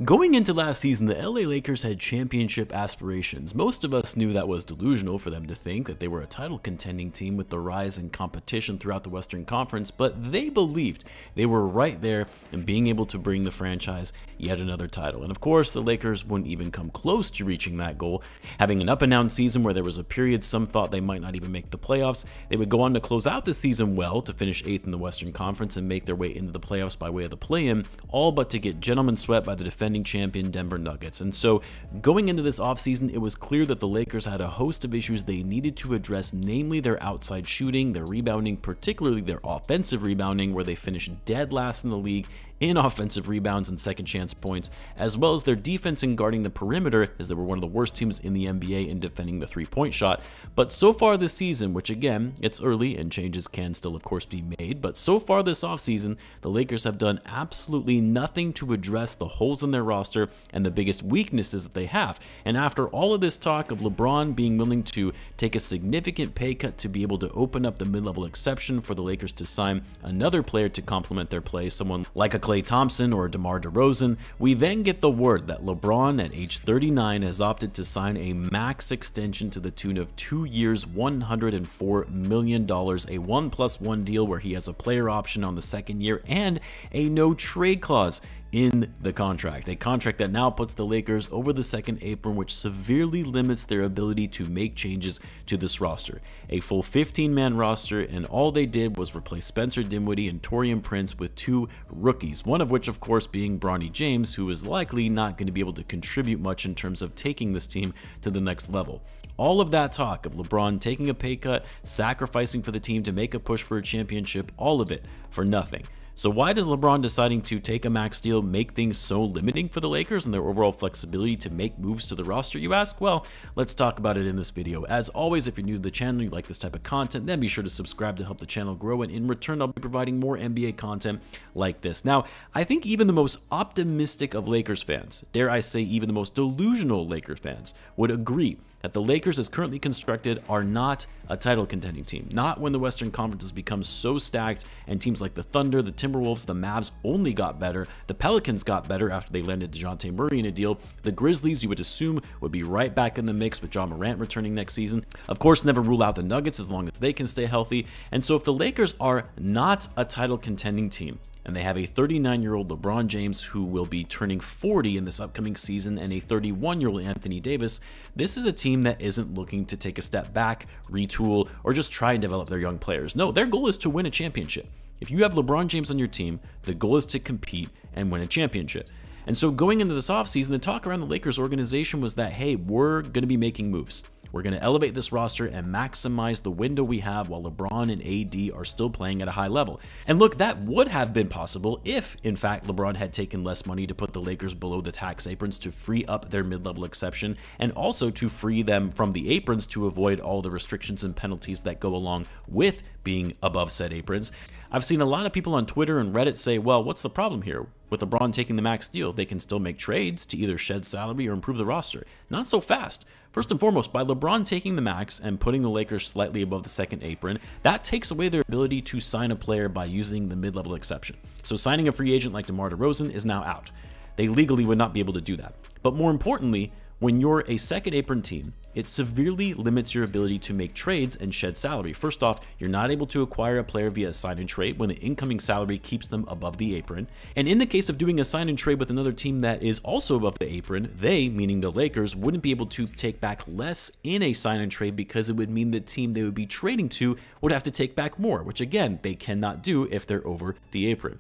Going into last season, the LA Lakers had championship aspirations. Most of us knew that was delusional for them to think that they were a title contending team with the rise in competition throughout the Western Conference, but they believed they were right there in being able to bring the franchise yet another title. And of course, the Lakers wouldn't even come close to reaching that goal. Having an up and down season where there was a period some thought they might not even make the playoffs, they would go on to close out the season well to finish 8th in the Western Conference and make their way into the playoffs by way of the play-in, all but to get gentlemen swept by the defending champion Denver Nuggets. And so going into this offseason, it was clear that the Lakers had a host of issues they needed to address, namely their outside shooting, their rebounding, particularly their offensive rebounding, where they finished dead last in the league in offensive rebounds and second chance points, as well as their defense in guarding the perimeter, as they were one of the worst teams in the NBA in defending the three-point shot. But so far this season, which again, it's early and changes can still of course be made, but so far this offseason, the Lakers have done absolutely nothing to address the holes in their roster and the biggest weaknesses that they have. And after all of this talk of LeBron being willing to take a significant pay cut to be able to open up the mid-level exception for the Lakers to sign another player to complement their play, someone like a Klay Thompson or DeMar DeRozan, we then get the word that LeBron at age 39 has opted to sign a max extension to the tune of 2 years, $104 million, a 1+1 deal where he has a player option on the second year and a no trade clause in the contract, a contract that now puts the Lakers over the second apron, which severely limits their ability to make changes to this roster. A full 15-man roster, and all they did was replace Spencer Dinwiddie and Taurean Prince with 2 rookies, one of which of course being Bronny James, who is likely not going to be able to contribute much in terms of taking this team to the next level. All of that talk of LeBron taking a pay cut, sacrificing for the team to make a push for a championship, all of it for nothing. So why does LeBron deciding to take a max deal make things so limiting for the Lakers and their overall flexibility to make moves to the roster, you ask? Well, let's talk about it in this video. As always, if you're new to the channel, you like this type of content, then be sure to subscribe to help the channel grow, and in return, I'll be providing more NBA content like this. Now, I think even the most optimistic of Lakers fans, dare I say even the most delusional Lakers fans, would agree that the Lakers as currently constructed are not a title contending team. Not when the Western Conference has become so stacked and teams like the Thunder, the Timberwolves, the Mavs only got better. The Pelicans got better after they landed DeJounte Murray in a deal. The Grizzlies, you would assume, would be right back in the mix with Ja Morant returning next season. Of course, never rule out the Nuggets as long as they can stay healthy. And so if the Lakers are not a title contending team, and they have a 39-year-old LeBron James who will be turning 40 in this upcoming season and a 31-year-old Anthony Davis, this is a team that isn't looking to take a step back, retool, or just try and develop their young players. No, their goal is to win a championship. If you have LeBron James on your team, the goal is to compete and win a championship. And so going into this offseason, the talk around the Lakers organization was that, hey, we're going to be making moves. We're going to elevate this roster and maximize the window we have while LeBron and AD are still playing at a high level. And look, that would have been possible if, in fact, LeBron had taken less money to put the Lakers below the tax aprons to free up their mid-level exception, and also to free them from the aprons to avoid all the restrictions and penalties that go along with being above said aprons. I've seen a lot of people on Twitter and Reddit say, well, what's the problem here? With LeBron taking the max deal, they can still make trades to either shed salary or improve the roster. Not so fast. First and foremost, by LeBron taking the max and putting the Lakers slightly above the second apron, that takes away their ability to sign a player by using the mid-level exception. So signing a free agent like DeMar DeRozan is now out. They legally would not be able to do that. But more importantly, when you're a second apron team, it severely limits your ability to make trades and shed salary. First off, you're not able to acquire a player via a sign and trade when the incoming salary keeps them above the apron. And in the case of doing a sign and trade with another team that is also above the apron, they, meaning the Lakers, wouldn't be able to take back less in a sign and trade because it would mean the team they would be trading to would have to take back more, which again, they cannot do if they're over the apron.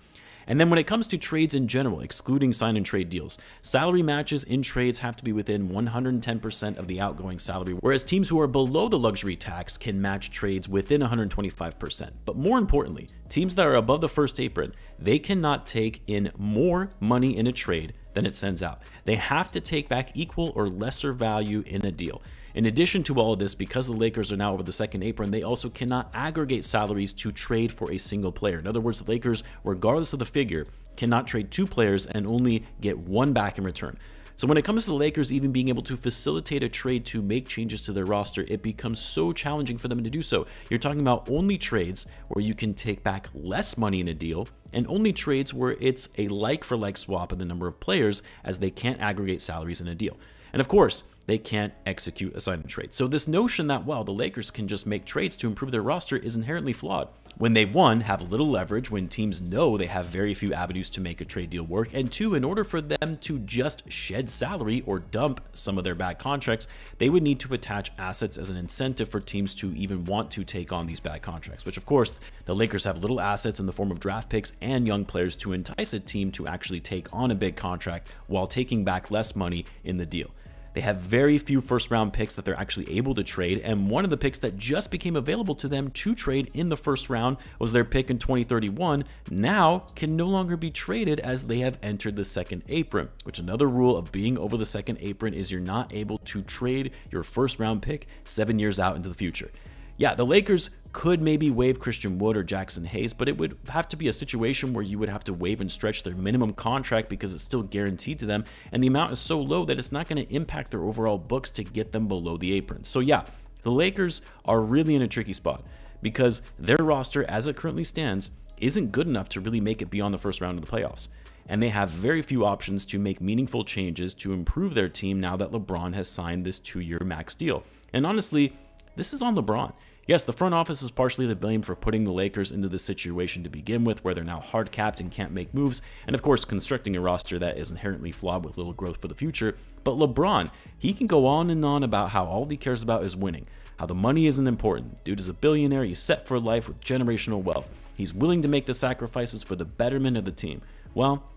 And then when it comes to trades in general, excluding sign and trade deals, salary matches in trades have to be within 110% of the outgoing salary, whereas teams who are below the luxury tax can match trades within 125%. But more importantly, teams that are above the first apron, they cannot take in more money in a trade than it sends out. They have to take back equal or lesser value in a deal. In addition to all of this, because the Lakers are now over the second apron, they also cannot aggregate salaries to trade for a single player. In other words, the Lakers, regardless of the figure, cannot trade 2 players and only get 1 back in return. So when it comes to the Lakers even being able to facilitate a trade to make changes to their roster, it becomes so challenging for them to do so. You're talking about only trades where you can take back less money in a deal, and only trades where it's a like-for-like swap in the number of players, as they can't aggregate salaries in a deal. And of course, they can't execute a sign and trade. So this notion that, well, the Lakers can just make trades to improve their roster is inherently flawed. When they, one, have little leverage when teams know they have very few avenues to make a trade deal work, and two, in order for them to just shed salary or dump some of their bad contracts, they would need to attach assets as an incentive for teams to even want to take on these bad contracts, which of course, the Lakers have little assets in the form of draft picks and young players to entice a team to actually take on a big contract while taking back less money in the deal. They have very few first-round picks that they're actually able to trade, and one of the picks that just became available to them to trade in the first round was their pick in 2031, now can no longer be traded as they have entered the second apron, which another rule of being over the second apron is you're not able to trade your first-round pick 7 years out into the future. Yeah, the Lakers could maybe waive Christian Wood or Jackson Hayes, but it would have to be a situation where you would have to waive and stretch their minimum contract because it's still guaranteed to them, and the amount is so low that it's not going to impact their overall books to get them below the apron. So yeah, the Lakers are really in a tricky spot because their roster, as it currently stands, isn't good enough to really make it beyond the first round of the playoffs. And they have very few options to make meaningful changes to improve their team now that LeBron has signed this 2-year max deal. And honestly, this is on LeBron. Yes, the front office is partially to blame for putting the Lakers into this situation to begin with, where they're now hard capped and can't make moves, and of course constructing a roster that is inherently flawed with little growth for the future. But LeBron, he can go on and on about how all he cares about is winning, how the money isn't important. Dude is a billionaire, he's set for life with generational wealth. He's willing to make the sacrifices for the betterment of the team. Well,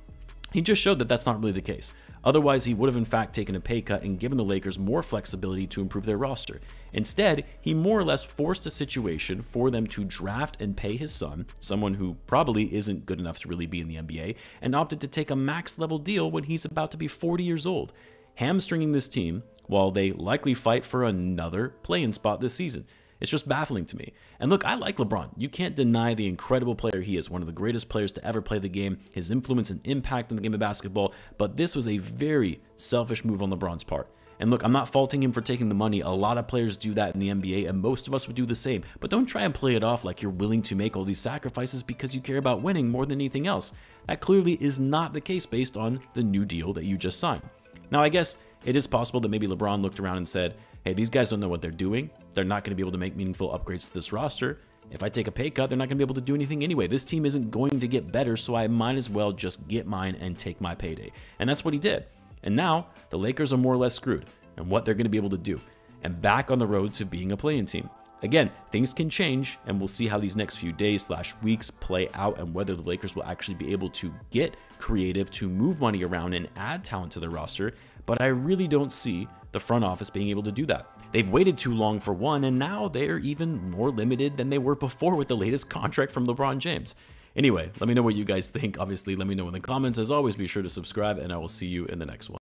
he just showed that that's not really the case. Otherwise, he would have in fact taken a pay cut and given the Lakers more flexibility to improve their roster. Instead, he more or less forced a situation for them to draft and pay his son, someone who probably isn't good enough to really be in the NBA, and opted to take a max level deal when he's about to be 40 years old, hamstringing this team while they likely fight for another play-in spot this season. It's just baffling to me. And look, I like LeBron. You can't deny the incredible player he is, one of the greatest players to ever play the game, his influence and impact in the game of basketball, but this was a very selfish move on LeBron's part. And look, I'm not faulting him for taking the money. A lot of players do that in the NBA, and most of us would do the same. But don't try and play it off like you're willing to make all these sacrifices because you care about winning more than anything else. That clearly is not the case based on the new deal that you just signed. Now, I guess it is possible that maybe LeBron looked around and said, hey, these guys don't know what they're doing. They're not going to be able to make meaningful upgrades to this roster. If I take a pay cut, they're not going to be able to do anything anyway. This team isn't going to get better, so I might as well just get mine and take my payday. And that's what he did. And now the Lakers are more or less screwed and what they're going to be able to do, and back on the road to being a play-in team. Again, things can change, and we'll see how these next few days/weeks play out and whether the Lakers will actually be able to get creative to move money around and add talent to their roster, but I really don't see the front office being able to do that. They've waited too long for one, and now they're even more limited than they were before with the latest contract from LeBron James. Anyway, let me know what you guys think. Obviously, let me know in the comments. As always, be sure to subscribe, and I will see you in the next one.